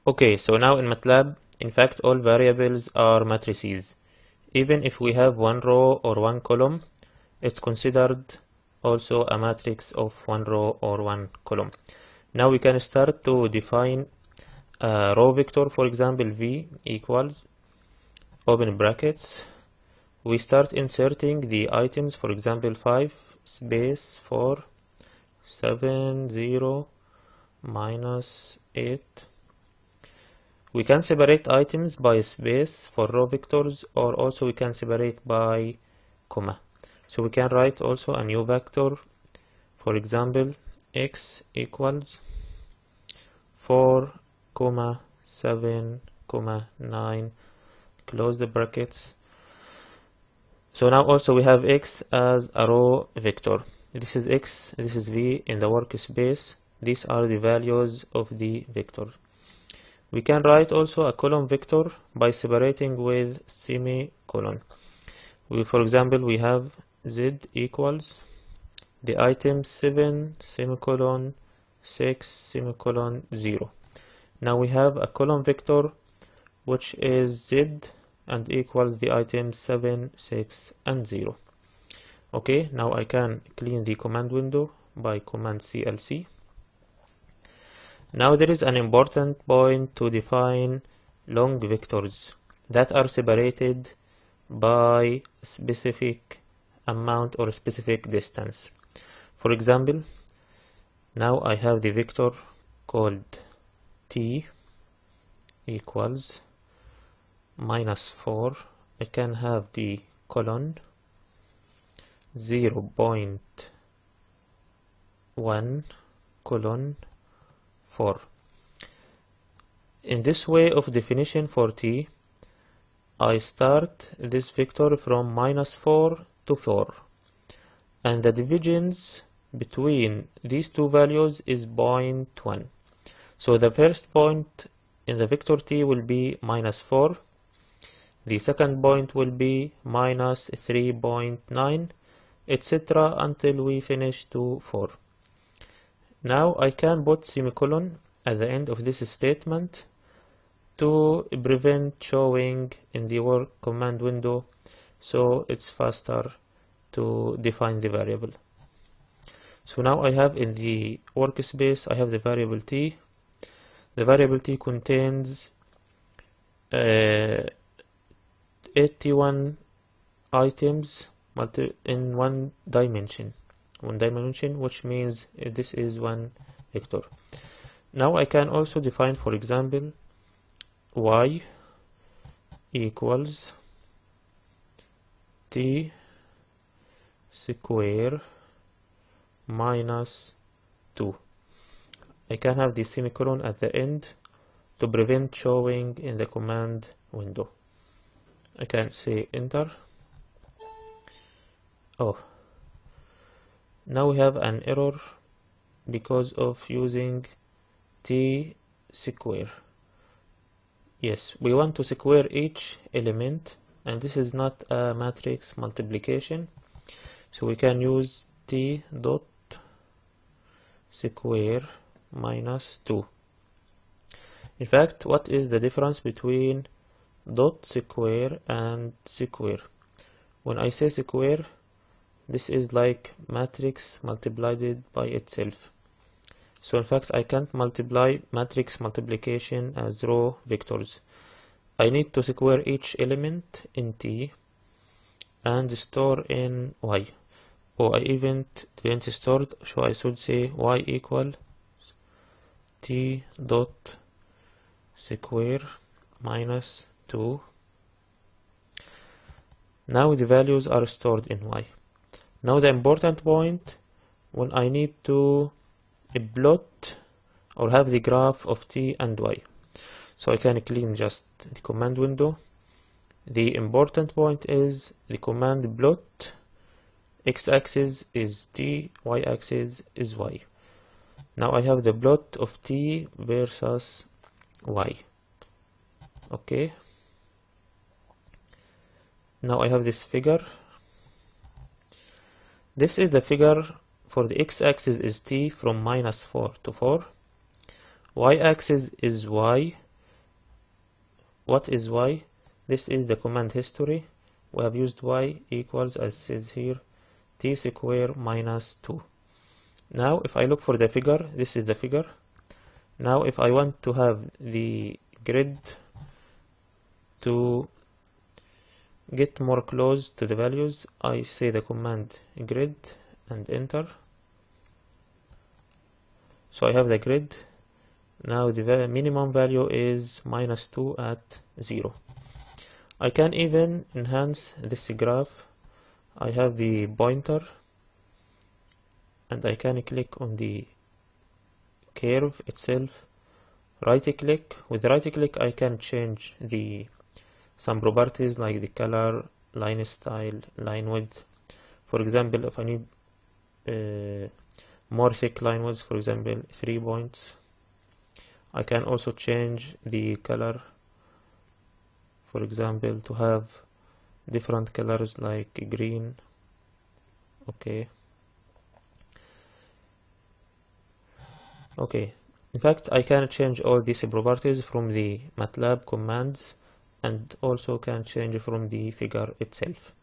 Okay, so now in Matlab, in fact, all variables are matrices. Even if we have one row or one column, it's considered also a matrix of one row or one column. Now we can start to define a row vector, for example, v equals, open brackets. We start inserting the items, for example, 5 space 4 7 0 minus 8. We can separate items by space for row vectors, or also we can separate by comma. So we can write also a new vector, for example, x equals 4, 7, 9, close the brackets. So now also we have x as a row vector. This is x, this is v in the workspace. These are the values of the vector. We can write also a column vector by separating with semicolon. For example, we have z equals the item 7 semicolon 6 semicolon 0. Now we have a column vector which is z and equals the items 7, 6, and 0. Okay, now I can clean the command window by command CLC. Now there is an important point to define long vectors that are separated by specific amount or specific distance. For example, now I have the vector called t equals -4. I can have the colon 0.1 colon 4. In this way of definition for t, I start this vector from -4 to 4, and the divisions between these two values is 0.1. So the first point in the vector t will be -4. The second point will be -3.9, etc. until we finish to 4. Now I can put semicolon at the end of this statement to prevent showing in the work command window, so it's faster to define the variable. So now I have in the workspace, I have the variable t. The variable t contains 81 items in one dimension, which means this is one vector. Now I can also define, for example, y equals t square minus 2. I can have the semicolon at the end to prevent showing in the command window. I can say enter. Oh, now we have an error because of using t square. Yes, we want to square each element, and this is not a matrix multiplication, so we can use t dot square minus 2. In fact, what is the difference between dot square and square? When I say square, this is like matrix multiplied by itself. So in fact, I can't multiply matrix multiplication as row vectors. I need to square each element in t and store in y. I even didn't store, so I should say y equal t dot square minus 2. Now the values are stored in y. Now the important point, when I need to plot or have the graph of t and y. So I can clean just the command window. The important point is the command plot. X-axis is t, y-axis is y. Now I have the plot of t versus y. Okay. Now I have this figure. This is the figure for the x-axis is t from -4 to 4. Y-axis is y what is y? This is the command history. We have used y equals, as says here, t square minus 2. Now if I look for the figure, this is the figure. Now if I want to have the grid to get more close to the values, I say the command grid and enter. So I have the grid. Now the minimum value is minus 2 at 0. I can even enhance this graph. I have the pointer and I can click on the curve itself, right click. With right click I can change some properties like the color, line style, line width. For example, if I need more thick line width, for example 3 points, I can also change the color, for example to have different colors like green. Okay, in fact I can change all these properties from the Matlab commands and also can change from the figure itself.